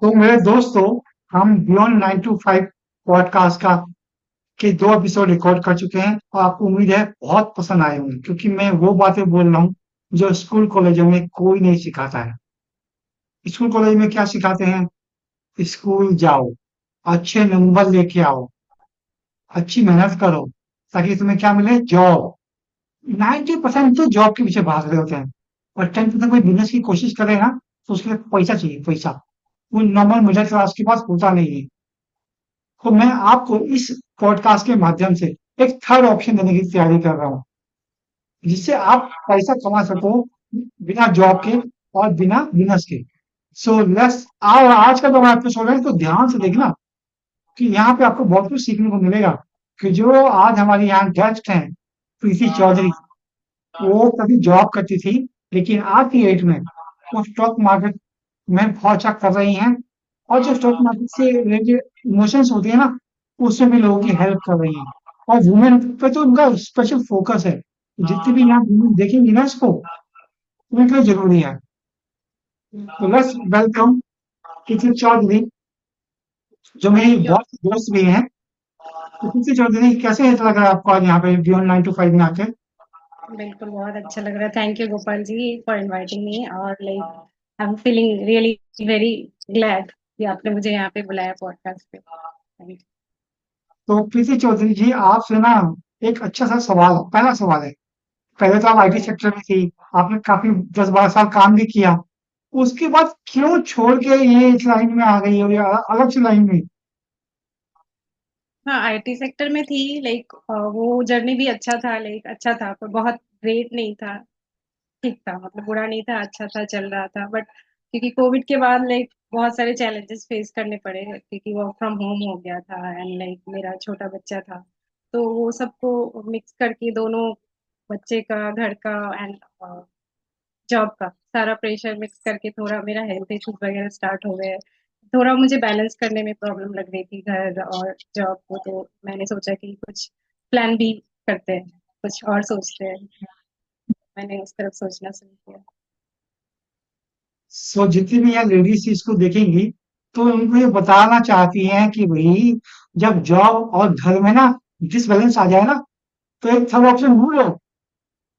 तो मेरे दोस्तों, हम बियॉन्ड 9 to 5 पॉडकास्ट का के 2 एपिसोड रिकॉर्ड कर चुके हैं और आपको उम्मीद है बहुत पसंद आए होंगे, क्योंकि मैं वो बातें बोल रहा हूँ जो स्कूल कॉलेजों में कोई नहीं सिखाता है। स्कूल कॉलेज में क्या सिखाते हैं? स्कूल जाओ, अच्छे नंबर लेके आओ, अच्छी मेहनत करो, ताकि तुम्हें क्या मिले? जॉब। 90% तो जॉब के पीछे भाग रहे होते हैं और 10% कोई बिजनेस की कोशिश करे ना, तो उसके लिए पैसा चाहिए, पैसा। वो नॉर्मल मिडिल क्लास के पास होता नहीं है। तो मैं आपको इस पॉडकास्ट के माध्यम से एक थर्ड ऑप्शन देने की तैयारी कर रहा हूँ, जिससे आप पैसा कमा सको बिना जॉब के और बिना बिजनेस के। सो लेट्स आज का जो हमारा एपिसोड है, तो ध्यान से देखना कि यहाँ पे आपको बहुत कुछ सीखने को मिलेगा। कि जो आज हमारे यहाँ गेस्ट हैं, प्रीति चौधरी, वो कभी जॉब करती थी, लेकिन आज की डेट में वो स्टॉक मार्केट में बहुत अच्छा कर रही हैं। और जो स्टॉक मार्केट से रिलेटेड इमोशंस होती है ना, उसमें भी लोगों की हेल्प कर रही हैं। और वुमेन पे तो उनका स्पेशल फोकस है। जितनी भी यहाँ वुमेन देखेंगी ना इसको, उनके लिए जरूरी है। तो लेट्स वेलकम प्रीति चौधरी, जो मेरी थैंक यू। बहुत दोस्त भी हैं। तो प्रीति चौधरी, कैसे लग रहा है आपको आज यहाँ पे बियॉन्ड 9 to 5 में आके? बिल्कुल, बहुत अच्छा लग रहा है। Thank you Gopal ji for inviting me और I am feeling really very glad कि आपने मुझे यहाँ पे बुलाया पॉडकास्ट पे। थैंक तो प्रीति चौधरी जी, आपसे ना एक अच्छा सा सवाल, पहला सवाल है। पहले तो आप आईटी सेक्टर में थी, आपने काफी 10-12 साल काम भी किया। उसके बाद क्यों छोड़ के ये इस लाइन में आ गई हो, या अलग से लाइन में? हाँ, आईटी सेक्टर में थी वो जर्नी भी अच्छा था अच्छा था पर बहुत ग्रेट नहीं था। ठीक था मतलब बुरा नहीं था, अच्छा था, चल रहा था बट क्योंकि कोविड के बाद बहुत सारे चैलेंजेस फेस करने पड़े क्योंकि वर्क फ्रॉम होम हो गया था एंड मेरा छोटा बच्चा था। तो वो सबको मिक्स करके दोनों बच्चे का, घर का एंड जॉब का सारा प्रेशर मिक्स करके थोड़ा मेरा हेल्थ इश्यूज वगैरह स्टार्ट हो गए। थोड़ा मुझे बैलेंस करने में प्रॉब्लम लग रही थी घर और जॉब को, तो मैंने सोचा कि कुछ प्लान भी करते हैं, कुछ और सोचते हैं। मैंने उस तरफ सोचना शुरू किया। सो जितनी भी यहाँ लेडीज इसको देखेंगी, तो उनको ये बताना चाहती हैं कि भाई, जब जॉब और घर में ना डिसबैलेंस आ जाए ना, तो एक थर्ड ऑप्शन ढूंढ लो,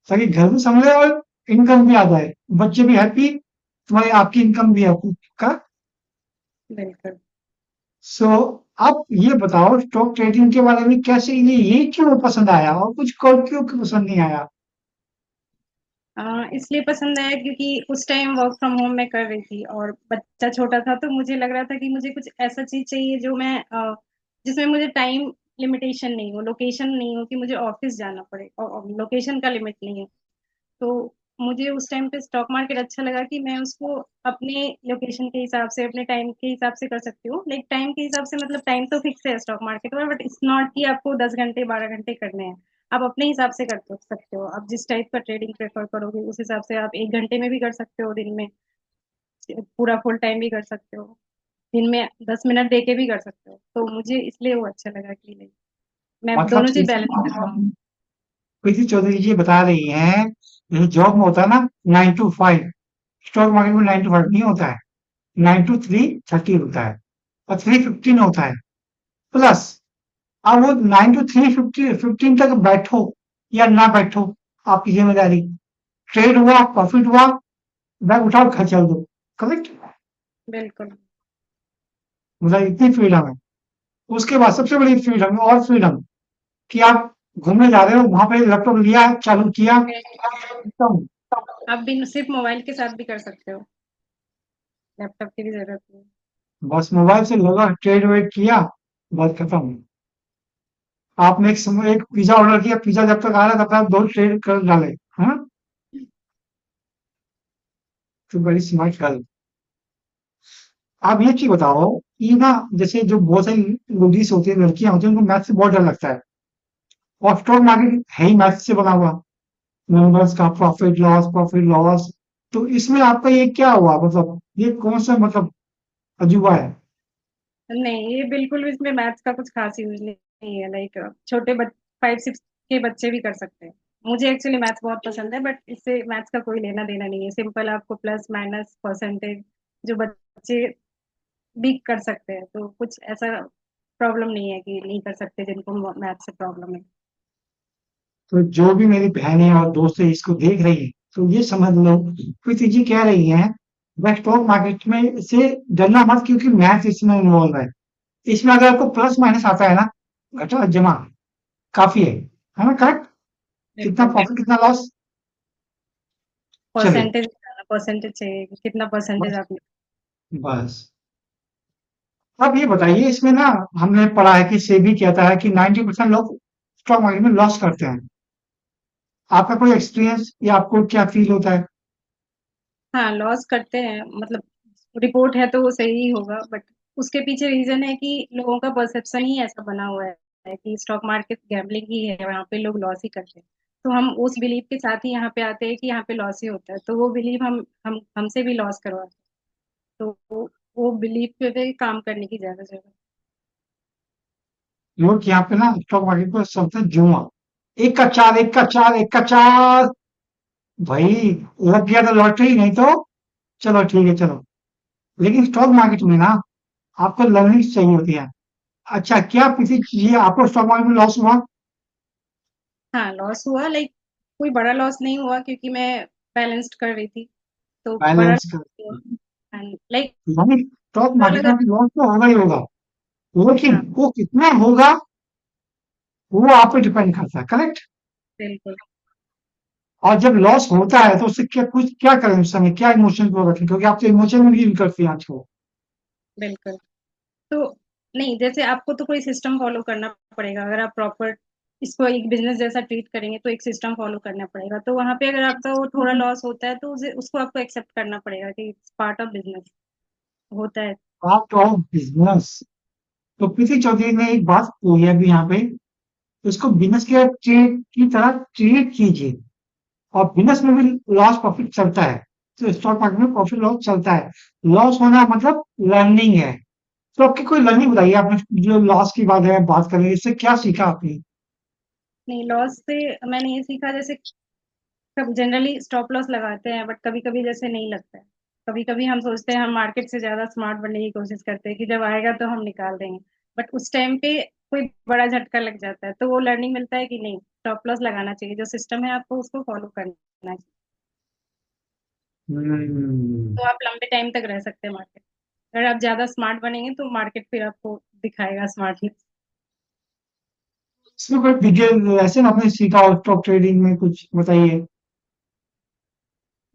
ताकि घर भी संभले और इनकम भी आ जाए, बच्चे भी हैप्पी, तुम्हारी आपकी इनकम भी है का। बिल्कुल। सो आप ये बताओ, स्टॉक ट्रेडिंग के बारे में कैसे, ये क्यों पसंद आया और कुछ क्यों पसंद नहीं आया? इसलिए पसंद आया क्योंकि उस टाइम वर्क फ्रॉम होम मैं कर रही थी और बच्चा छोटा था, तो मुझे लग रहा था कि मुझे कुछ ऐसा चीज चाहिए जो जिसमें मुझे टाइम लिमिटेशन नहीं हो, लोकेशन नहीं हो कि मुझे ऑफिस जाना पड़े और लोकेशन का लिमिट नहीं है। तो मुझे उस टाइम पे स्टॉक मार्केट अच्छा लगा कि मैं उसको अपने लोकेशन के हिसाब से, अपने टाइम के हिसाब से कर सकती हूँ। टाइम के हिसाब से मतलब टाइम तो फिक्स है स्टॉक मार्केट में, बट इट्स नॉट कि आपको 10 घंटे 12 घंटे करने हैं। आप अपने हिसाब से कर सकते हो, आप जिस टाइप का ट्रेडिंग प्रेफर करोगे उस हिसाब से आप 1 घंटे में भी कर सकते हो, दिन में पूरा फुल टाइम भी कर सकते हो, दिन में 10 मिनट दे के भी कर सकते हो। तो मुझे इसलिए वो अच्छा लगा कि मैं मतलब दोनों चीज बैलेंस कर पाऊँ। प्रीति चौधरी जी बता रही हैं, जैसे जॉब में होता है ना 9 to 5, स्टॉक मार्केट में 9 to 5 नहीं होता है। 9 to 3:30 होता है और 3:15 होता है। प्लस अब वो 9 to 3:15 तक बैठो या ना बैठो, आपकी जिम्मेदारी। ट्रेड हुआ, प्रॉफिट हुआ, बैग उठाओ, घर चल दो। करेक्ट? बिल्कुल। मतलब इतनी फ्रीडम है। उसके बाद सबसे बड़ी फ्रीडम और फ्रीडम, कि आप घूमने जा रहे हो, वहां पे लैपटॉप लिया, चालू किया, खत्म। आप भी सिर्फ मोबाइल के साथ भी कर सकते हो, लैपटॉप की भी जरूरत नहीं। बस मोबाइल से लगा, ट्रेड वेड किया, बस खत्म। आपने एक पिज्जा ऑर्डर किया, पिज्जा जब तक आ रहा तब तक 2 ट्रेड कर डाले। हाँ, तो बड़ी स्मार्ट गर्ल। आप ये चीज बताओ कि ना, जैसे जो बहुत सारी लेडीज होती है, लड़कियां होती है, उनको मैथ से बहुत डर लगता है। और स्टॉक मार्केट है ही मैथ से बना हुआ, नंबर्स का, प्रॉफिट लॉस। तो इसमें आपका ये क्या हुआ, मतलब ये कौन सा, मतलब अजूबा है? नहीं, ये बिल्कुल भी इसमें मैथ्स का कुछ खास यूज नहीं है। छोटे 5 6 के बच्चे भी कर सकते हैं। मुझे एक्चुअली मैथ्स बहुत पसंद है बट इससे मैथ्स का कोई लेना देना नहीं है। सिंपल आपको प्लस माइनस परसेंटेज जो बच्चे भी कर सकते हैं, तो कुछ ऐसा प्रॉब्लम नहीं है कि नहीं कर सकते जिनको मैथ से प्रॉब्लम है। तो जो भी मेरी बहनें और दोस्त है इसको देख रही है, तो ये समझ लो प्रीति जी कह रही हैं वह स्टॉक मार्केट में से डरना मत, क्योंकि मैथ इसमें इन्वॉल्व है। इसमें अगर आपको प्लस माइनस आता है ना, घटा जमा काफी है ना? करेक्ट। कितना बिल्कुल। प्रॉफिट कितना लॉस। चलिए। परसेंटेज परसेंटेज चाहिए कि कितना परसेंटेज बस आपने। बस। अब ये बताइए, इसमें ना हमने पढ़ा है कि सेबी कहता है कि 90% लोग स्टॉक मार्केट में लॉस करते हैं। आपका कोई एक्सपीरियंस या आपको क्या फील होता है? हाँ, लॉस करते हैं, मतलब रिपोर्ट है तो वो सही ही होगा, बट उसके पीछे रीजन है कि लोगों का परसेप्शन ही ऐसा बना हुआ है कि स्टॉक मार्केट गैम्बलिंग ही है, वहाँ पे लोग लॉस ही करते हैं। तो हम उस बिलीव के साथ ही यहाँ पे आते हैं कि यहाँ पे लॉस ही होता है, तो वो बिलीव हम हमसे भी लॉस करवाते हैं, तो वो बिलीव पे काम करने की ज्यादा जरूरत लोग यहाँ पे ना स्टॉक मार्केट को समझते हैं जुआ। एक का चार, एक का चार, एक का चार। भाई लग गया तो लॉटरी, नहीं तो चलो ठीक है चलो। लेकिन स्टॉक मार्केट में ना आपको लर्निंग चाहिए होती है। अच्छा, क्या किसी ये आपको स्टॉक मार्केट में लॉस हुआ? है। हाँ, लॉस हुआ, लाइक कोई बड़ा लॉस नहीं हुआ क्योंकि मैं बैलेंस्ड कर रही थी, तो बड़ा बैलेंस कर। लाइक यानी स्टॉक मार्केट अलग। में लॉस तो होगा ही होगा, लेकिन हाँ, वो कितना होगा वो आप पे डिपेंड करता है। करेक्ट। बिल्कुल। और जब लॉस होता है तो उससे क्या करें उस समय, क्या इमोशन को रखें, क्योंकि आप तो इमोशन में डील करती हैं आज को। बिल्कुल। तो नहीं, जैसे आपको तो कोई सिस्टम फॉलो करना पड़ेगा, अगर आप प्रॉपर इसको एक बिजनेस जैसा ट्रीट करेंगे तो एक सिस्टम फॉलो करना पड़ेगा, तो वहां पे अगर आपका वो थोड़ा लॉस होता है तो उसको आपको एक्सेप्ट करना पड़ेगा कि इट्स पार्ट ऑफ बिजनेस, होता है। Part of business. तो प्रीति चौधरी ने एक बात बोली है अभी यहाँ पे, इसको बिजनेस के ट्रेड की तरह ट्रीट कीजिए। और बिजनेस में भी लॉस प्रॉफिट चलता है, तो स्टॉक मार्केट में प्रॉफिट लॉस चलता है। लॉस होना मतलब लर्निंग है। तो आपकी कोई लर्निंग बताइए, आपने जो लॉस की बात है बात करें, इससे क्या सीखा आपने? नहीं, लॉस से मैंने ये सीखा, जैसे सब जनरली स्टॉप लॉस लगाते हैं बट कभी कभी जैसे नहीं लगता है। कभी कभी हम सोचते हैं, हम मार्केट से ज्यादा स्मार्ट बनने की कोशिश करते हैं कि जब आएगा तो हम निकाल देंगे, बट उस टाइम पे कोई बड़ा झटका लग जाता है, तो वो लर्निंग मिलता है कि नहीं, स्टॉप लॉस लगाना चाहिए, जो सिस्टम है आपको उसको फॉलो करना चाहिए, हम्म। तो आप लंबे टाइम तक रह सकते हैं मार्केट। अगर आप ज्यादा स्मार्ट बनेंगे तो मार्केट फिर आपको दिखाएगा स्मार्टनेस। इसमें कोई डिटेल ऐसे ना आपने सीखा हो स्टॉक ट्रेडिंग में, कुछ बताइए।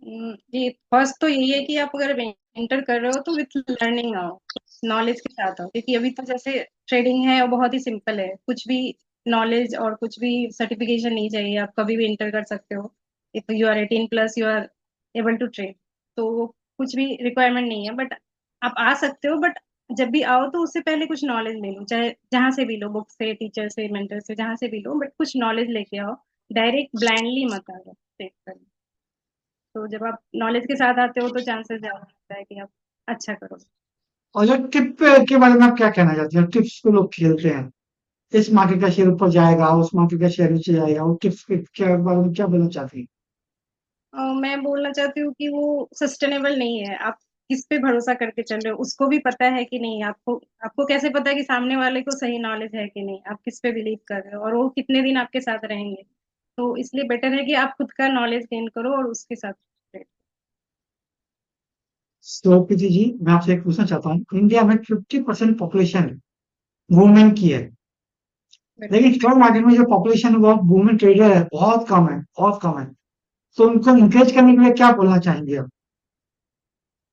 जी, फर्स्ट तो यही है कि आप अगर एंटर कर रहे हो तो विथ लर्निंग आओ, नॉलेज के साथ आओ, क्योंकि अभी तो जैसे ट्रेडिंग है वो बहुत ही सिंपल है, कुछ भी नॉलेज और कुछ भी सर्टिफिकेशन नहीं चाहिए, आप कभी भी एंटर कर सकते हो। If you are 18 plus you are able to trade, तो वो कुछ भी रिक्वायरमेंट नहीं है, बट आप आ सकते हो, बट जब भी आओ तो उससे पहले कुछ नॉलेज ले लो, चाहे जहाँ से भी लो, बुक से, टीचर से, मेंटर से, जहाँ से भी लो, बट कुछ नॉलेज लेके आओ। डायरेक्ट ब्लाइंडली मत आ जाओ ट्रेड करने। तो जब आप नॉलेज के साथ आते हो तो चांसेस ज्यादा होता है कि आप अच्छा करो। और जो टिप के बारे में आप क्या कहना चाहते हैं? टिप्स को लोग खेलते हैं, इस मार्केट का शेयर ऊपर जाएगा, उस मार्केट का शेयर नीचे जाएगा, वो टिप्स के क्या बारे में क्या बोलना चाहते हैं? मैं बोलना चाहती हूँ कि वो सस्टेनेबल नहीं है, आप किस पे भरोसा करके चल रहे हो, उसको भी पता है कि नहीं, आपको आपको कैसे पता है कि सामने वाले को सही नॉलेज है कि नहीं, आप किस पे बिलीव कर रहे हो और वो कितने दिन आपके साथ रहेंगे। तो इसलिए बेटर है कि आप खुद का नॉलेज गेन करो और उसके साथ trade तो पीजी जी, मैं आपसे एक पूछना चाहता हूँ, इंडिया में 50% पॉपुलेशन वुमेन की है, करो। लेकिन स्टॉक मार्केट में जो पॉपुलेशन वो वुमेन ट्रेडर है बहुत कम है, बहुत कम है। तो उनको इंकरेज करने के लिए क्या बोलना चाहेंगे आप?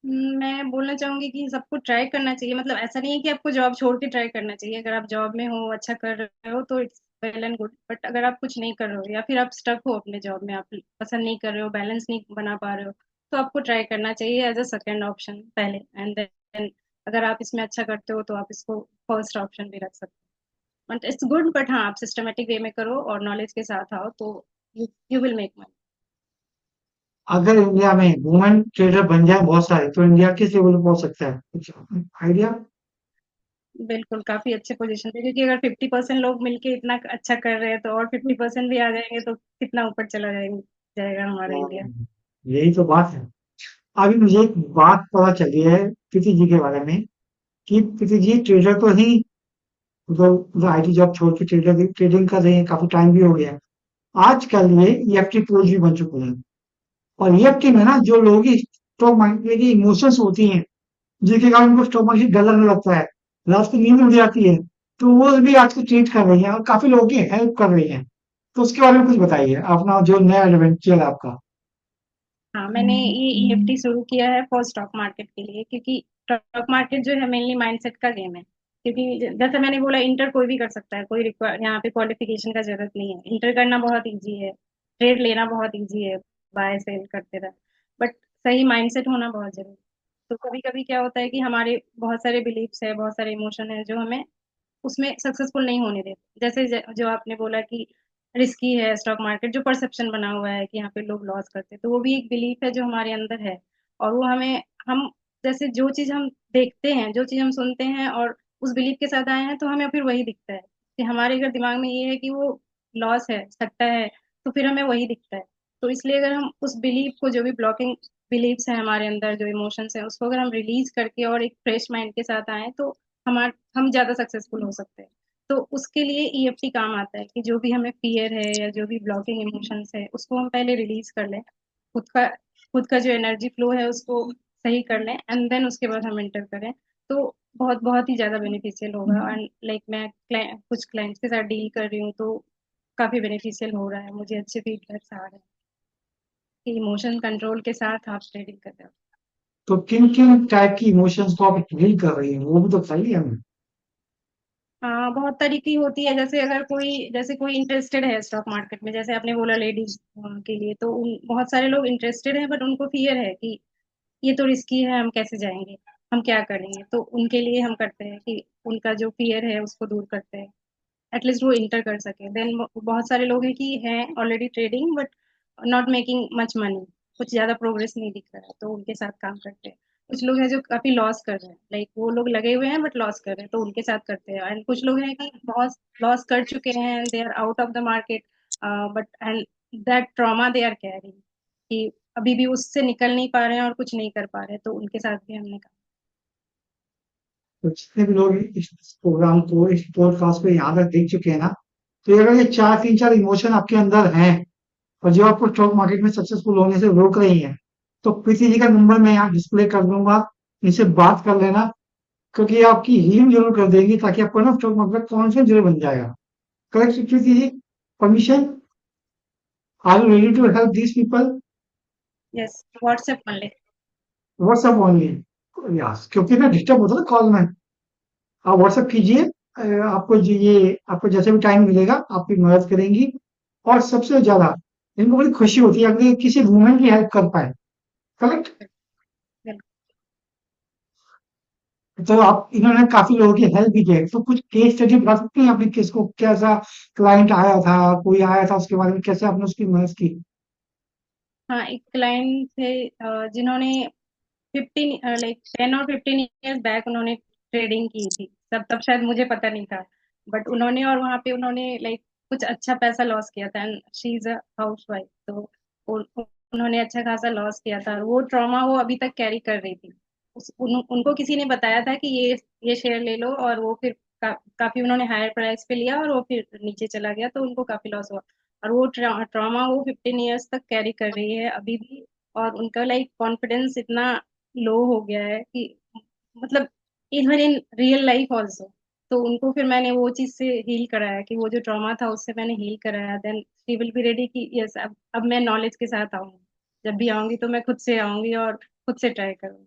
मैं बोलना चाहूंगी कि सबको ट्राई करना चाहिए, मतलब ऐसा नहीं है कि आपको जॉब छोड़ के ट्राई करना चाहिए, अगर आप जॉब में हो, अच्छा कर रहे हो तो it's well and good, but अगर आप कुछ नहीं कर रहे हो या फिर आप स्टक हो अपने जॉब में, आप पसंद नहीं कर रहे हो, बैलेंस नहीं बना पा रहे हो, तो आपको ट्राई करना चाहिए एज अ सेकेंड ऑप्शन पहले, एंड देन अगर आप इसमें अच्छा करते हो तो आप इसको फर्स्ट ऑप्शन भी रख सकते हो, बट इट्स गुड, बट हाँ, आप सिस्टमेटिक वे में करो और नॉलेज के साथ आओ तो you you will make money. अगर इंडिया में वुमेन ट्रेडर बन जाए बहुत सारे, तो इंडिया किस लेवल पे पहुंच सकता है, कुछ आइडिया? बिल्कुल, काफी अच्छे पोजीशन पे, क्योंकि अगर 50% लोग मिलके इतना अच्छा कर रहे हैं तो और 50% भी आ जाएंगे तो कितना ऊपर चला जाएंगे, जाएगा हमारा इंडिया। यही तो बात है। अभी मुझे एक बात पता चली है किसी जी के बारे में, कि प्रीति जी ट्रेडर तो ही मतलब आईटी जॉब छोड़ के ट्रेडर ट्रेडिंग कर रहे हैं, काफी टाइम भी हो गया है। आजकल ये ईएफटी टूल्स भी बन चुके हैं। और ईएफटी में ना जो लोगों की स्टॉक मार्केट की इमोशंस होती हैं, जिनके कारण उनको स्टॉक मार्केट डर लगने लगता है, रात को नींद उड़ जाती है, तो वो भी आजकल ट्रीट कर रही है और काफी लोगों की हेल्प कर रही है। तो उसके बारे में कुछ बताइए, अपना जो नया एडवेंचर है आपका। हाँ, मैंने ये ईएफटी शुरू किया है फॉर स्टॉक मार्केट के लिए, क्योंकि स्टॉक मार्केट जो है मेनली माइंडसेट का गेम है। क्योंकि जैसे मैंने बोला, इंटर कोई भी कर सकता है, कोई यहाँ पे क्वालिफिकेशन का जरूरत नहीं है। इंटर करना बहुत इजी है, ट्रेड लेना बहुत इजी है, बाय सेल करते रह। बट सही माइंडसेट होना बहुत जरूरी है। तो कभी कभी क्या होता है कि हमारे बहुत सारे बिलीफ्स है, बहुत सारे इमोशन है, जो हमें उसमें सक्सेसफुल नहीं होने देते। जैसे जो आपने बोला कि रिस्की है स्टॉक मार्केट, जो परसेप्शन बना हुआ है कि यहाँ पे लोग लॉस करते हैं, तो वो भी एक बिलीफ है जो हमारे अंदर है। और वो हमें हम जैसे जो चीज हम देखते हैं, जो चीज हम सुनते हैं और उस बिलीफ के साथ आए हैं, तो हमें फिर वही दिखता है। कि हमारे अगर दिमाग में ये है कि वो लॉस है, सट्टा है, तो फिर हमें वही दिखता है। तो इसलिए अगर हम उस बिलीफ को, जो भी ब्लॉकिंग बिलीफ्स है हमारे अंदर, जो इमोशंस है, उसको अगर हम रिलीज करके और एक फ्रेश माइंड के साथ आए, तो हमार हम ज्यादा सक्सेसफुल हो सकते हैं। तो उसके लिए ईएफटी काम आता है कि जो भी हमें फियर है या जो भी ब्लॉकिंग इमोशंस है, उसको हम पहले रिलीज कर लें। खुद का खुद का जो एनर्जी फ्लो है उसको सही कर लें, एंड देन उसके बाद हम एंटर करें। तो बहुत बहुत ही ज्यादा बेनिफिशियल होगा। एंड लाइक मैं कुछ क्लाइंट्स के साथ डील कर रही हूँ, तो काफी बेनिफिशियल हो रहा है, मुझे अच्छे फीडबैक्स आ रहे हैं कि इमोशन कंट्रोल के साथ आप ट्रेडिंग कर रहे हो। तो किन किन टाइप की इमोशंस को आप डील कर रही हैं, वो भी तो बताइए हमें। हाँ, बहुत तरीके की होती है। जैसे कोई इंटरेस्टेड है स्टॉक मार्केट में, जैसे आपने बोला लेडीज के लिए, तो बहुत सारे लोग इंटरेस्टेड हैं, बट उनको फियर है कि ये तो रिस्की है, हम कैसे जाएंगे, हम क्या करेंगे। तो उनके लिए हम करते हैं कि उनका जो फियर है उसको दूर करते हैं, एटलीस्ट वो इंटर कर सके। देन बहुत सारे लोग हैं कि हैं already trading, but not making much money, कुछ ज्यादा प्रोग्रेस नहीं दिख रहा है, तो उनके साथ काम करते हैं। कुछ लोग हैं जो काफी लॉस कर रहे हैं, लाइक वो लोग लगे हुए हैं बट लॉस कर रहे हैं, तो उनके साथ करते हैं। एंड कुछ लोग हैं कि बहुत लॉस कर चुके हैं, they are out of the market, but and that trauma they are carrying, कि अभी भी उससे निकल नहीं पा रहे हैं और कुछ नहीं कर पा रहे हैं, तो उनके साथ भी हमने काम। तो जितने भी लोग इस प्रोग्राम को, इस पॉडकास्ट को यहाँ तक देख चुके हैं ना, तो ये अगर ये तीन चार इमोशन आपके अंदर हैं और जो आपको स्टॉक मार्केट में सक्सेसफुल होने से रोक रही हैं, तो प्रीति जी का नंबर मैं यहाँ डिस्प्ले कर दूंगा, इनसे बात कर लेना, क्योंकि ये आपकी हीलिंग जरूर कर देंगी, ताकि आपको ना स्टॉक मार्केट कॉन्फिडेंस जरूर बन जाएगा। Correct Preeti ji? Permission? Are you ready to help these people? Yes, WhatsApp कर ले। WhatsApp only? यस, क्योंकि ना डिस्टर्ब होता है कॉल में। आप व्हाट्सएप कीजिए। आपको जैसे भी टाइम मिलेगा आपकी मदद करेंगी। और सबसे ज्यादा इनको बड़ी खुशी होती है अगर ये किसी वुमेन की हेल्प कर पाए। करेक्ट? तो आप इन्होंने काफी लोगों की हेल्प भी की है, तो कुछ केस स्टडी बता सकती हैं आपने, किसको कैसा क्लाइंट आया था, कोई आया था, उसके बारे में कैसे आपने उसकी मदद की? हाँ, एक क्लाइंट थे जिन्होंने 15 लाइक 10 और 15 ईयर्स बैक उन्होंने ट्रेडिंग की थी। तब शायद मुझे पता नहीं था, बट उन्होंने, और वहाँ पे उन्होंने लाइक कुछ अच्छा पैसा लॉस किया था। And she is a house wife, तो उन्होंने अच्छा खासा लॉस किया था। वो ट्रॉमा वो अभी तक कैरी कर रही थी। उनको किसी ने बताया था कि ये शेयर ले लो, और वो फिर काफी उन्होंने हायर प्राइस पे लिया और वो फिर नीचे चला गया, तो उनको काफी लॉस हुआ। और वो ट्रॉमा वो 15 ईयर्स तक कैरी कर रही है अभी भी। और उनका लाइक कॉन्फिडेंस इतना लो हो गया है कि मतलब even in real life also. तो उनको फिर मैंने वो चीज से हील कराया, कि वो जो ट्रॉमा था उससे मैंने हील कराया। Then she will be ready कि यस, अब मैं नॉलेज के साथ आऊंगी। जब भी आऊंगी तो मैं खुद से आऊंगी और खुद से ट्राई करूंगी।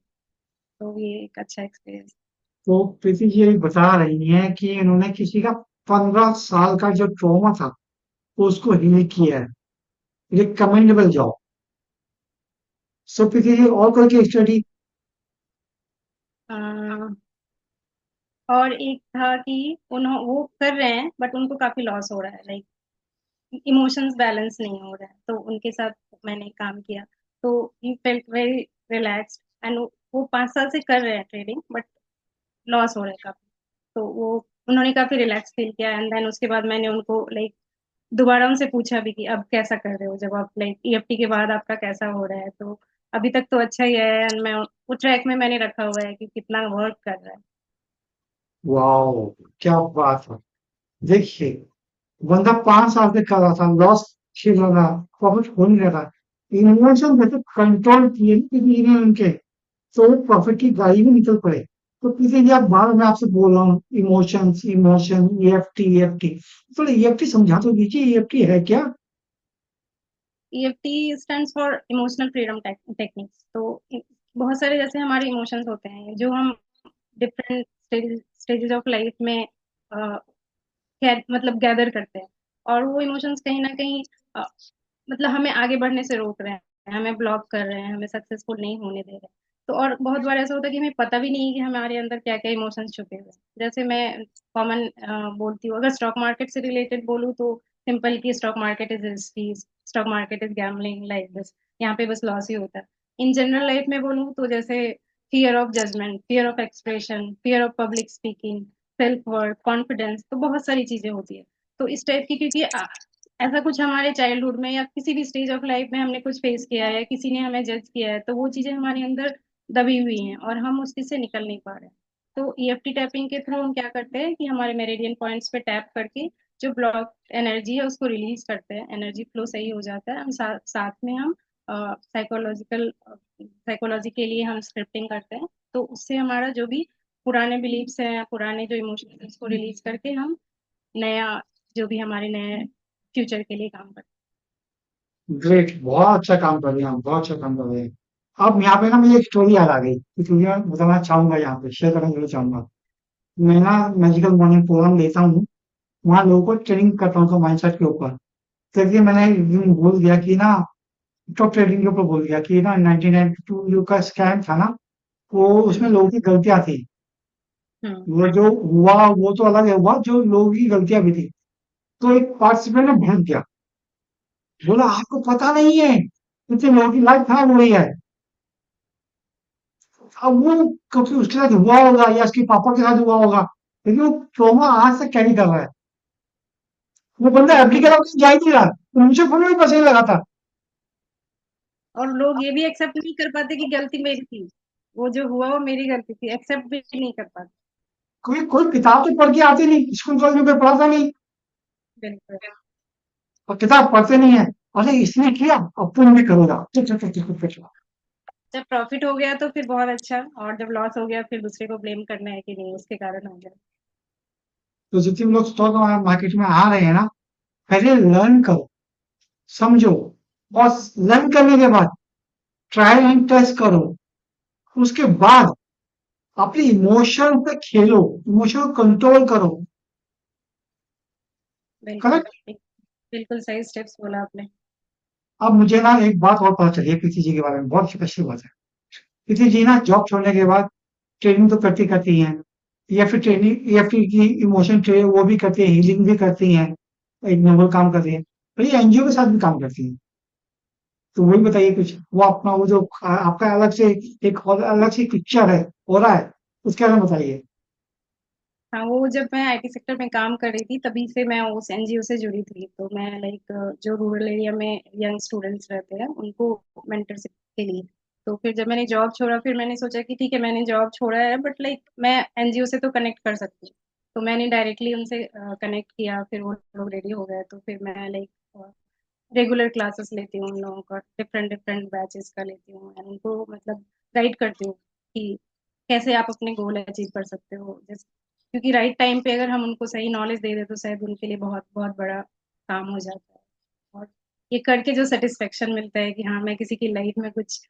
तो ये एक अच्छा एक्सपीरियंस। तो प्रीति जी अभी बता रही हैं कि इन्होंने किसी का 15 साल का जो ट्रॉमा था उसको हील किया है। ये कमेंडेबल जॉब। सो प्रीति जी और कोई केस स्टडी? और एक था कि वो कर रहे हैं बट उनको काफी लॉस हो रहा है, लाइक इमोशंस बैलेंस नहीं हो रहा है, तो उनके साथ मैंने काम किया। तो he felt very relaxed, and वो 5 साल से कर रहे हैं ट्रेडिंग, बट लॉस हो रहा है काफी। तो वो उन्होंने काफी रिलैक्स फील किया। एंड देन उसके बाद मैंने उनको लाइक दोबारा उनसे पूछा भी कि अब कैसा कर रहे हो, जब आप लाइक ईएफटी के बाद आपका कैसा हो रहा है। तो अभी तक तो अच्छा ही है, एंड मैं वो ट्रैक में मैंने रखा हुआ है कि कितना वर्क कर रहा है। वाओ, क्या बात है। देखिए, बंदा 5 साल से कर रहा था, लॉस खेल रहा था, प्रॉफिट हो नहीं रहा था। इमोशन जैसे कंट्रोल किए किसी ने उनके, तो वो प्रॉफिट की गाड़ी में निकल पड़े। तो किसी आप बार मैं आपसे बोल रहा हूँ, इमोशंस इमोशन, ईएफटी ईएफटी, तो ईएफटी समझा तो दीजिए, ईएफटी है क्या? EFT stands for emotional freedom techniques. तो बहुत सारे जैसे हमारे इमोशंस होते हैं जो हम डिफरेंट स्टेजेस ऑफ लाइफ में मतलब गैदर करते हैं, और वो इमोशंस कहीं ना कहीं अ, मतलब हमें आगे बढ़ने से रोक रहे हैं, हमें ब्लॉक कर रहे हैं, हमें सक्सेसफुल नहीं होने दे रहे हैं। तो और बहुत बार ऐसा होता है कि हमें पता भी नहीं है कि हमारे अंदर क्या क्या इमोशंस छुपे हुए हैं। जैसे मैं कॉमन बोलती हूँ, अगर स्टॉक मार्केट से रिलेटेड बोलूँ तो सिंपल की stock market is risky, stock market is gambling like this, यहाँ पे बस लॉस ही होता है। इन जनरल लाइफ में बोलूँ तो जैसे fear of judgement, fear of expression, fear of public speaking, self worth, confidence, तो बहुत सारी चीजें होती है। तो इस टाइप की, क्योंकि ऐसा कुछ हमारे चाइल्डहुड में या किसी भी स्टेज ऑफ लाइफ में हमने कुछ फेस किया है, किसी ने हमें जज किया है, तो वो चीजें हमारे अंदर दबी हुई हैं और हम उस चीज से निकल नहीं पा रहे हैं। तो ईएफटी टैपिंग के थ्रू हम क्या करते हैं कि हमारे मेरिडियन पॉइंट्स पे टैप करके जो ब्लॉक एनर्जी है उसको रिलीज करते हैं, एनर्जी फ्लो सही हो जाता है। हम साथ में हम साइकोलॉजिकल साइकोलॉजी के लिए हम स्क्रिप्टिंग करते हैं। तो उससे हमारा जो भी पुराने बिलीफ्स हैं, पुराने जो इमोशंस हैं, उसको रिलीज करके हम नया, जो भी हमारे नए फ्यूचर के लिए काम करते ग्रेट, बहुत अच्छा काम कर रहे हैं आप, बहुत अच्छा काम कर रहे हैं। अब यहाँ पे ना मुझे एक स्टोरी याद आ गई, क्योंकि मैं बताना चाहूंगा, यहाँ पे शेयर करना जरूर चाहूंगा। मैं ना मैजिकल मॉर्निंग प्रोग्राम लेता हूँ, वहाँ लोगों को ट्रेनिंग करता हूँ तो माइंडसेट के ऊपर। तो ये मैंने एक दिन बोल दिया कि ना, स्टॉक ट्रेडिंग के ऊपर बोल दिया कि ना 1992 का स्कैम था ना, वो हैं। उसमें लोगों की गलतियां थी। हम्म। वो जो हुआ वो तो अलग है, हुआ जो लोगों की गलतियां भी थी। तो एक पार्टिसिपेंट ने भड़क गया, बोला आपको पता नहीं है इतने लोगों की लाइफ खराब हो रही है। अब वो कभी उसके साथ हुआ होगा या उसके पापा के साथ हुआ होगा, लेकिन वो ट्रॉमा आज तक कैरी कर रहा है। वो बंदा बिल्कुल। एप्लीकेशन ऑप्शन जा ही नहीं रहा, तो मुझे फोन में पता नहीं लगा था। और लोग ये भी एक्सेप्ट नहीं कर पाते कि गलती मेरी थी, वो जो हुआ वो मेरी गलती थी, एक्सेप्ट भी नहीं कर पाते। कोई कोई किताब तो पढ़ के आती नहीं, स्कूल कॉलेज में कोई पढ़ाता नहीं, बिल्कुल। और किताब पढ़ते नहीं है। अरे इसने किया, अब तुम भी करोगा, चल चल चल चल चल चल। जब प्रॉफिट हो गया तो फिर बहुत अच्छा, और जब लॉस हो गया फिर दूसरे को ब्लेम करना है कि नहीं उसके कारण हो गया। तो जितने भी लोग स्टॉक मार्केट में आ रहे हैं ना, पहले लर्न करो, समझो, और लर्न करने के बाद ट्रायल एंड टेस्ट करो। उसके बाद अपने इमोशन पे खेलो, इमोशन को कंट्रोल करो। बिल्कुल। करेक्ट। बिल्कुल सही स्टेप्स बोला आपने। अब मुझे ना एक बात और पता चली है प्रीति जी के बारे में, बहुत अच्छी बात है। प्रीति जी ना जॉब छोड़ने के बाद ट्रेनिंग तो करती करती हैं, या फिर ट्रेनिंग या फिर की इमोशन ट्रेनिंग वो भी करती है, हीलिंग भी करती हैं, एक नोबल काम कर रही है। पर ये एनजीओ के साथ भी काम करती हैं। तो वही बताइए कुछ, वो अपना वो जो आपका अलग से एक और अलग सी पिक्चर है, हो रहा है, उसके बारे में बताइए। हाँ, वो जब मैं आईटी सेक्टर में काम कर रही थी तभी से मैं उस एनजीओ से जुड़ी थी। तो मैं लाइक जो रूरल एरिया में यंग स्टूडेंट्स रहते हैं उनको मेंटरशिप के लिए। तो फिर जब मैंने जॉब छोड़ा, फिर मैंने सोचा कि ठीक है मैंने जॉब छोड़ा है बट लाइक मैं एनजीओ से तो कनेक्ट कर सकती हूँ। तो मैंने डायरेक्टली उनसे कनेक्ट किया, फिर वो लोग रेडी हो गए, तो फिर मैं लाइक रेगुलर क्लासेस लेती हूँ उन लोगों का, डिफरेंट डिफरेंट बैचेस का लेती हूँ एंड उनको मतलब गाइड करती हूँ कि कैसे आप अपने गोल अचीव कर सकते हो। जैसे क्योंकि राइट टाइम पे अगर हम उनको सही नॉलेज दे दें तो शायद उनके लिए बहुत बहुत बड़ा काम हो जाता है। और ये करके जो सेटिस्फेक्शन मिलता है कि हाँ मैं किसी की लाइफ में कुछ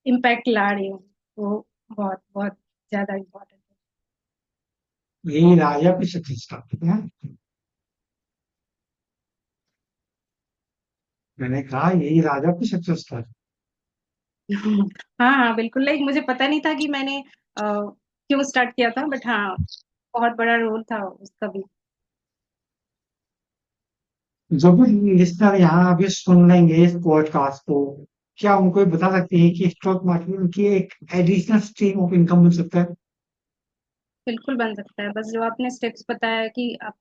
इम्पैक्ट ला रही हूँ, वो बहुत बहुत ज्यादा इम्पोर्टेंट है। यही राजा की सक्सेस का है। मैंने कहा यही राजा की सक्सेस का। हाँ हाँ बिल्कुल, लाइक मुझे पता नहीं था कि मैंने क्यों स्टार्ट किया था, बट हाँ बहुत बड़ा रोल था उसका भी। जो भी लिस्टर यहाँ अभी सुन लेंगे इस पॉडकास्ट को, क्या उनको ये बता सकते हैं कि स्टॉक मार्केट उनकी एक एडिशनल स्ट्रीम ऑफ इनकम मिल सकता है? बिल्कुल बन सकता है, बस जो आपने स्टेप्स बताया कि आप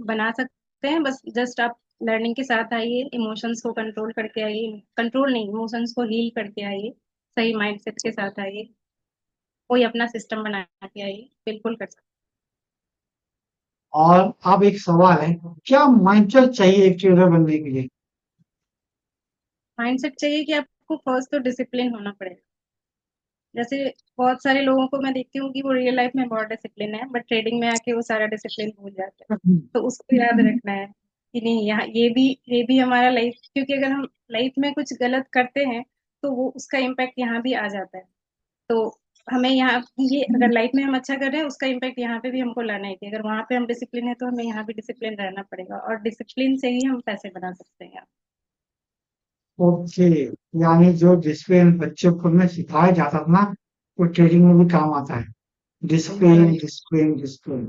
बना सकते हैं, बस जस्ट आप लर्निंग के साथ आइए, इमोशंस को कंट्रोल करके आइए, कंट्रोल नहीं इमोशंस को हील करके आइए, सही माइंडसेट के साथ आइए, कोई अपना सिस्टम बना के आइए, बिल्कुल कर सकते और अब एक सवाल है, क्या माइंडसेट चाहिए एक ट्रेडर बनने के लिए? माइंडसेट चाहिए कि आपको फर्स्ट तो डिसिप्लिन होना पड़ेगा। जैसे बहुत सारे लोगों को मैं देखती हूँ कि वो रियल लाइफ में बहुत डिसिप्लिन है, बट ट्रेडिंग में आके वो सारा डिसिप्लिन भूल जाते हैं। तो उसको याद रखना है कि नहीं, यहाँ ये भी हमारा लाइफ, क्योंकि अगर हम लाइफ में कुछ गलत करते हैं तो वो उसका इम्पैक्ट यहाँ भी आ जाता है। तो हमें यहाँ ये अगर लाइफ में हम अच्छा कर रहे हैं उसका इम्पैक्ट यहाँ पे भी हमको लाना है कि अगर वहाँ पे हम डिसिप्लिन है तो हमें यहाँ भी डिसिप्लिन रहना पड़ेगा, और डिसिप्लिन से ही हम पैसे बना सकते हैं। ओके, यानी जो डिसिप्लिन बच्चों को में सिखाया जाता था ना, वो ट्रेडिंग में भी काम आता है। Discipline discipline discipline.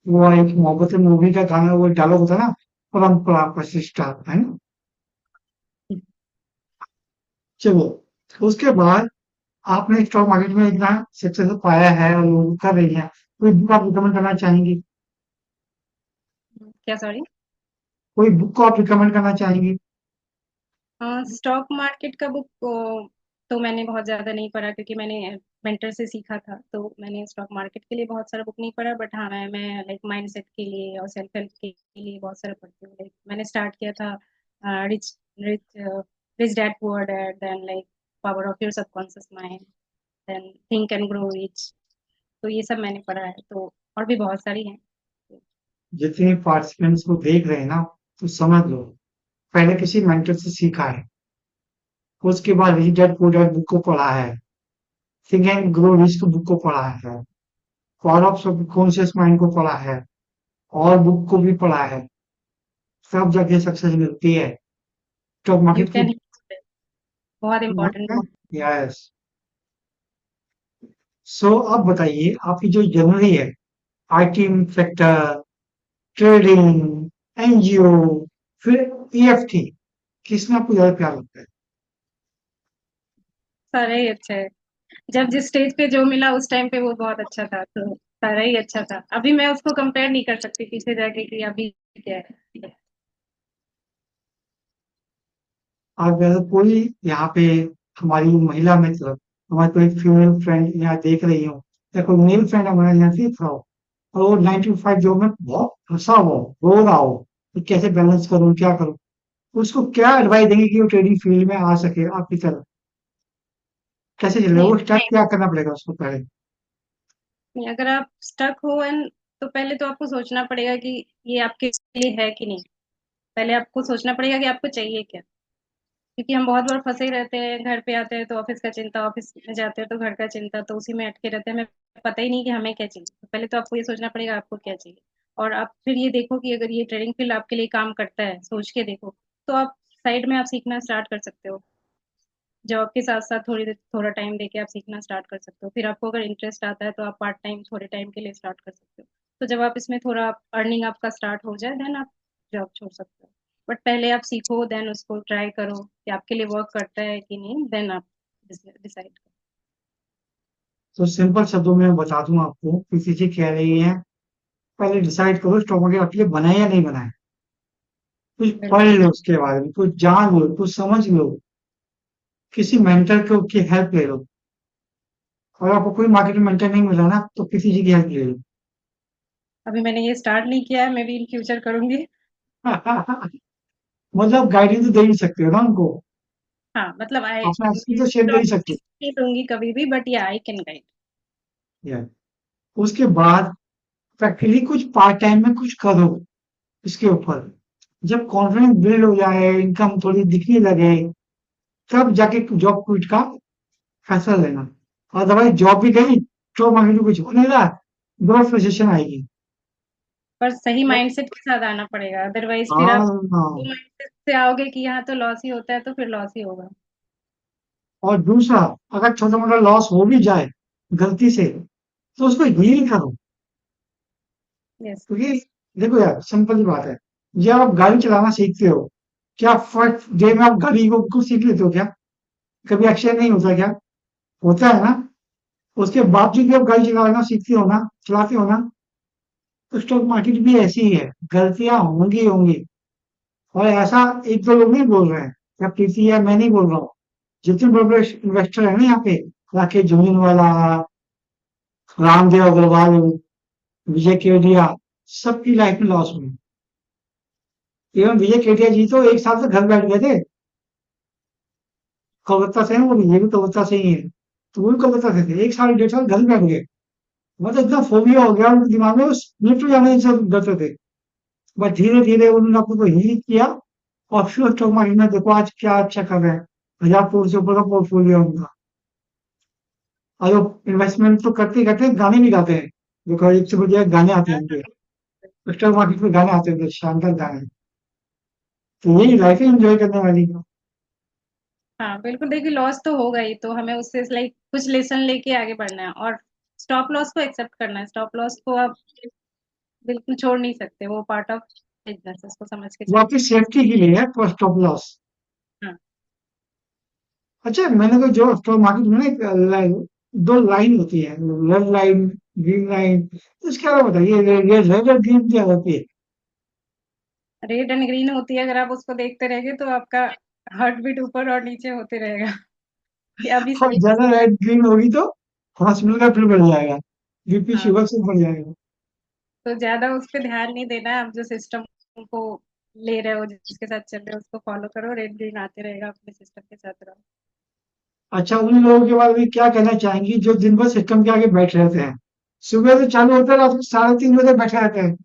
वो एक मोहब्बतें मूवी का गाना, वो डायलॉग होता है ना, परंपरा प्रतिष्ठा, है ना? चलो, उसके बाद आपने स्टॉक मार्केट में इतना सक्सेस पाया है और लोग कर रही हैं, कोई बुक आप रिकमेंड करना चाहेंगी? क्या, सॉरी? कोई बुक को आप रिकमेंड करना चाहेंगी? स्टॉक मार्केट का बुक तो मैंने बहुत ज़्यादा नहीं पढ़ा, क्योंकि मैंने मेंटर से सीखा था, तो मैंने स्टॉक मार्केट के लिए बहुत सारा बुक नहीं पढ़ा। बट हाँ, मैं लाइक माइंडसेट के लिए और सेल्फ हेल्प के लिए बहुत सारा पढ़ती हूँ। लाइक मैंने स्टार्ट किया था rich rich rich dad poor dad, then like power of your subconscious mind, then think and grow rich. तो ये सब मैंने पढ़ा है, तो और भी बहुत सारी हैं। जितने पार्टिसिपेंट्स को देख रहे हैं ना, तो समझ लो, पहले किसी मेंटर से सीखा है, उसके बाद rich dad poor dad book को पढ़ा है, think and grow rich book को पढ़ा है, पावर ऑफ सबकॉन्शियस माइंड को पढ़ा है, और बुक को भी पढ़ा है, सब जगह सक्सेस मिलती है। स्टॉक यू मार्केट की कैन, बहुत इंपॉर्टेंट बुक। यस। सो अब बताइए, आपकी जो जनरली है, आईटी सेक्टर, ट्रेडिंग, एनजीओ, फिर ईएफटी, किसमें आपको ज्यादा प्यार लगता है? सारा ही अच्छा है। जब जिस स्टेज पे जो मिला उस टाइम पे वो बहुत अच्छा था, तो सारा ही अच्छा था। अभी मैं उसको कंपेयर नहीं कर सकती पीछे जाके कि अभी क्या है। अगर कोई यहाँ पे हमारी महिला मित्र, हमारी कोई फीमेल फ्रेंड यहाँ देख रही हो, या कोई मेल फ्रेंड हमारे यहाँ देख रहा हो, और वो 9 to 5 जॉब में बहुत फंसा हुआ हो, रो रहा हो कि कैसे बैलेंस करूं, क्या करूं, तो उसको क्या एडवाइस देंगे कि वो ट्रेडिंग फील्ड में आ सके आपकी तरह? कैसे चले नहीं वो स्टार्ट, क्या करना पड़ेगा उसको पहले? नहीं, अगर आप स्टक हो एंड, तो पहले तो आपको सोचना पड़ेगा कि ये आपके लिए है कि नहीं। पहले आपको सोचना पड़ेगा कि आपको चाहिए क्या, क्योंकि हम बहुत बार फंसे रहते हैं। घर पे आते हैं तो ऑफिस का चिंता, ऑफिस में जाते हैं तो घर का चिंता, तो उसी में अटके रहते हैं। हमें पता ही नहीं कि हमें क्या चाहिए। तो पहले तो आपको ये सोचना पड़ेगा आपको क्या चाहिए, और आप फिर ये देखो कि अगर ये ट्रेडिंग फील्ड आपके लिए काम करता है, सोच के देखो। तो आप साइड में आप सीखना स्टार्ट कर सकते हो। जॉब के साथ साथ थोड़ा टाइम देके आप सीखना स्टार्ट कर सकते हो। फिर आपको अगर इंटरेस्ट आता है तो आप पार्ट टाइम थोड़े टाइम के लिए स्टार्ट कर सकते हो। तो जब आप इसमें थोड़ा अर्निंग आपका स्टार्ट हो जाए, देन आप जॉब छोड़ सकते हो। बट पहले आप सीखो, देन उसको ट्राई करो कि आपके लिए वर्क करता है कि नहीं, देन आप डिसाइड करो। तो सिंपल शब्दों में मैं बता दूं आपको, किसी चीज कह रही है, पहले डिसाइड करो स्टॉक मार्केट आपके लिए बना है या नहीं बना है। कुछ पढ़ बिल्कुल। लो उसके बारे में, कुछ जान लो, कुछ समझ लो, किसी मेंटर को की हेल्प ले लो। अगर आपको कोई मार्केट में मेंटर नहीं मिल रहा ना, तो किसी जी की हेल्प ले लो। अभी मैंने ये स्टार्ट नहीं किया है, मैं भी इन फ्यूचर करूंगी। मतलब गाइडेंस तो दे ही सकते हो ना उनको, हाँ, मतलब आई अपना स्किल तो शेयर कर ही सकते नहीं दूंगी कभी भी, बट या आई कैन गाइड। हो यार। उसके बाद प्रैक्टिकली कुछ पार्ट टाइम में कुछ करो इसके ऊपर। जब कॉन्फिडेंस बिल्ड हो जाए, इनकम थोड़ी दिखने लगे, तब जाके जॉब क्विट का फैसला लेना। अदरवाइज जॉब भी गई, जॉब मार्केट में कुछ हो नहीं रहा, बहुत फ्रस्ट्रेशन आएगी। पर सही माइंडसेट के साथ आना पड़ेगा, अदरवाइज फिर आप हाँ, माइंडसेट से आओगे कि यहाँ तो लॉस ही होता है, तो फिर लॉस ही होगा। और दूसरा, अगर छोटा मोटा लॉस हो भी जाए गलती से, तो उसको हील करो। यस। क्योंकि देखो यार, सिंपल सी बात है, जब आप गाड़ी चलाना सीखते हो, क्या फर्स्ट डे में आप गाड़ी को खुद सीख लेते हो क्या? कभी एक्सीडेंट नहीं होता क्या? होता है ना? उसके बावजूद भी आप गाड़ी चलाना सीखते हो ना, चलाते हो ना, तो स्टॉक मार्केट भी ऐसी ही है, गलतियां होंगी होंगी। और ऐसा एक दो लोग नहीं बोल रहे हैं, या प्रीति है, मैं नहीं बोल रहा हूँ। जितने बड़े बड़े इन्वेस्टर है ना यहाँ पे, राकेश झुनझुनवाला, रामदेव अग्रवाल, विजय केवड़िया, सबकी लाइफ में लॉस हुई। इवन विजय केटिया जी तो एक साल से घर बैठ गए थे। कोलकाता से हैं वो भी, ये भी कोलकाता से ही है। तो वो भी कोलकाता से थे, एक साल 1.5 साल घर बैठ गए। मतलब इतना फोबिया हो गया उनके दिमाग में, उस लिफ्ट में जाने से डरते थे। बस धीरे धीरे उन्होंने अपने को हील किया, और फिर स्टॉक मार्केट में देखो आज क्या अच्छा कर रहे हैं। 1,000 करोड़ से ऊपर का पोर्टफोलियो है उनका। और वो इन्वेस्टमेंट तो करते ही करते गाने भी गाते हैं। देखो एक से बढ़िया गाने आते हैं उनके। स्टॉक मार्केट में गाने आते हैं, शानदार गाने। तो यही लाइफ है एंजॉय करने वाली। हाँ, बिल्कुल देखिए लॉस तो होगा ही, तो हमें उससे लाइक कुछ लेसन लेके आगे बढ़ना है, और स्टॉप लॉस को एक्सेप्ट करना है। स्टॉप लॉस को आप बिल्कुल छोड़ नहीं सकते, वो पार्ट ऑफ बिजनेस है, उसको समझ के वो चलिए। आपकी सेफ्टी के लिए है फॉर स्टॉप लॉस। हाँ। अच्छा, मैंने तो जो स्टॉक मार्केट में ना एक दो लाइन होती है, रेड लाइन, ग्रीन लाइन, तो इसके अलावा बताइए ये रेड और ग्रीन क्या होती है? रेड एंड ग्रीन होती है, अगर आप उसको देखते रहेंगे तो आपका हार्ट बीट ऊपर और नीचे होते रहेगा कि अभी और सही। ज्यादा रेड ग्रीन होगी तो हॉस्पिटल का बिल बढ़ जाएगा, बीपी हाँ, शुगर से बढ़ जाएगा। तो ज्यादा उस पर ध्यान नहीं देना है, आप जो सिस्टम को ले रहे हो, जिसके साथ चल रहे हो उसको फॉलो करो, रेड ग्रीन आते रहेगा, अपने सिस्टम के साथ रहो। अच्छा, उन लोगों के बारे में क्या कहना चाहेंगी जो दिन भर सिस्टम के आगे बैठे रहते हैं? सुबह से चालू होता है, रात को 3:30 बजे बैठे रहते हैं।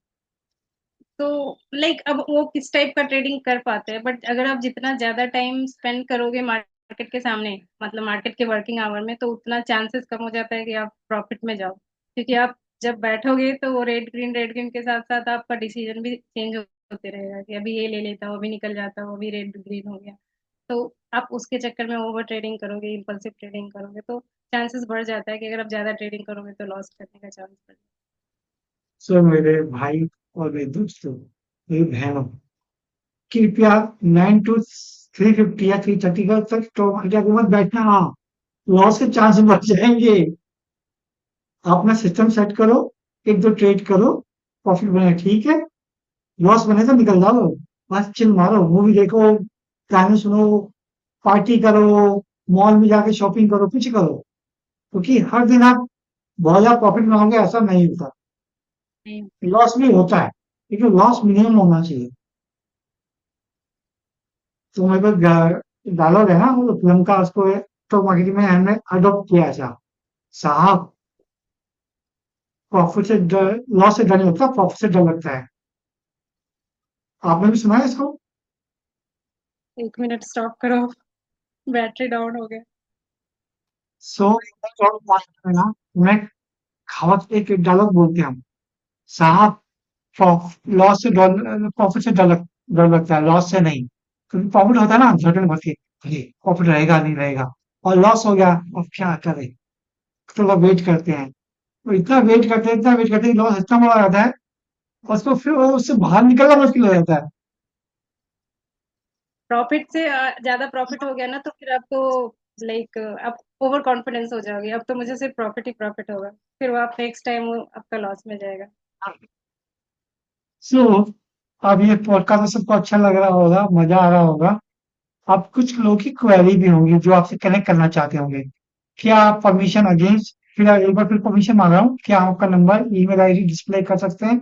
तो लाइक अब वो किस टाइप का ट्रेडिंग कर पाते हैं, बट अगर आप जितना ज्यादा टाइम स्पेंड करोगे मार्केट के सामने, मतलब मार्केट के वर्किंग आवर में, तो उतना चांसेस कम हो जाता है कि आप प्रॉफिट में जाओ, क्योंकि आप जब बैठोगे तो वो रेड ग्रीन के साथ साथ आपका डिसीजन भी चेंज होते रहेगा कि अभी ये ले लेता हूँ, अभी निकल जाता हूँ, अभी रेड ग्रीन हो गया। तो आप उसके चक्कर में ओवर ट्रेडिंग करोगे, इम्पल्सिव ट्रेडिंग करोगे, तो चांसेस बढ़ जाता है कि अगर आप ज्यादा ट्रेडिंग करोगे तो लॉस करने का चांस बढ़ जाता सो मेरे भाई और मेरे दोस्तों, मेरी बहनों, कृपया 9 to 3:50 या 3:30 का तक स्टॉक मार्केट में मत बैठना। हाँ, लॉस के चांस बढ़ जाएंगे। आप अपना सिस्टम सेट करो, एक दो ट्रेड करो, प्रॉफिट बने ठीक है, लॉस बने तो निकल जाओ। बस चिल मारो, मूवी देखो, गाने सुनो, पार्टी करो, मॉल में जाके शॉपिंग करो, कुछ करो। क्योंकि हर दिन आप बहुत ज्यादा प्रॉफिट में होंगे ऐसा नहीं होता। है। लॉस भी होता है, लेकिन लॉस मिनिमम होना चाहिए। तो मेरे पास डायलॉग है ना, वो फिल्म का, उसको स्टॉक मार्केट में हमने अडॉप्ट किया था। साहब, प्रॉफिट से डर, लॉस से डर नहीं लगता, प्रॉफिट से डर लगता है। आपने भी सुना है इसको? 1 मिनट स्टॉप करो, बैटरी डाउन हो गया। सो स्टॉक मार्केट में ना, मैं कहावत, एक डायलॉग बोलते हैं हम, साहब, लॉस से डर, प्रॉफिट से डर लगता है, लॉस से नहीं। क्योंकि प्रॉफिट होता है ना अनसर्टेन होती है, अरे प्रॉफिट रहेगा नहीं रहेगा, और लॉस हो गया, अब क्या करें? थोड़ा वेट करते हैं। तो इतना वेट करते हैं कि लॉस इतना बड़ा रहता है, और उसको फिर उससे बाहर निकलना मुश्किल हो जाता है। प्रॉफिट से ज्यादा प्रॉफिट हो गया ना, तो फिर आपको लाइक आप ओवर कॉन्फिडेंस हो जाओगे, अब तो मुझे सिर्फ प्रॉफिट ही प्रॉफिट होगा, फिर वो आप नेक्स्ट टाइम वो आपका लॉस में जाएगा। सो अब ये पॉडकास्ट सबको अच्छा लग रहा होगा, मजा आ रहा होगा। अब कुछ लोगों की क्वेरी भी होंगी जो आपसे कनेक्ट करना चाहते होंगे। क्या आप परमिशन अगेंस्ट, फिर एक बार फिर परमिशन मांग रहा हूँ, क्या आप आपका नंबर, ईमेल आईडी डिस्प्ले कर सकते हैं?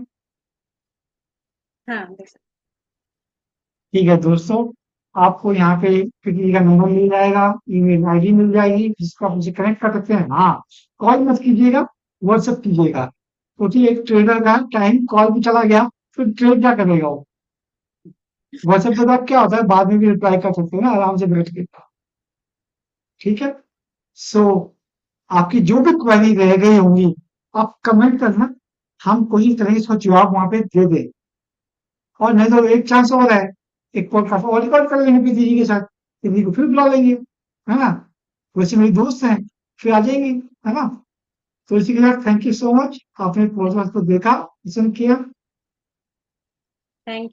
हाँ, देख सकते। ठीक है दोस्तों, आपको यहाँ पे किसी का नंबर मिल जाएगा, ईमेल आईडी मिल जाएगी, जिसको आप मुझे कनेक्ट कर सकते हैं। हाँ, कॉल मत कीजिएगा, व्हाट्सएप कीजिएगा, क्योंकि एक ट्रेडर का टाइम कॉल भी चला गया, फिर ट्रेड क्या करेगा वो? व्हाट्सएप पे तो आप क्या होता है, बाद में भी रिप्लाई कर सकते हैं ना आराम से बैठ के। ठीक है। सो आपकी जो भी क्वेरी रह गई होंगी, आप कमेंट करना, हम कोशिश करेंगे इसका जवाब वहां पे दे दें। और नहीं तो एक चांस और है, एक पॉडकास्ट और रिकॉर्ड कर लेंगे किसी जी के साथ, किसी को फिर बुला लेंगे, है ना? वैसे मेरी दोस्त हैं, फिर आ जाएंगे, है ना? तो इसी के साथ थैंक यू सो मच, आपने पॉडकास्ट को देखा, लिसन किया। Thank you.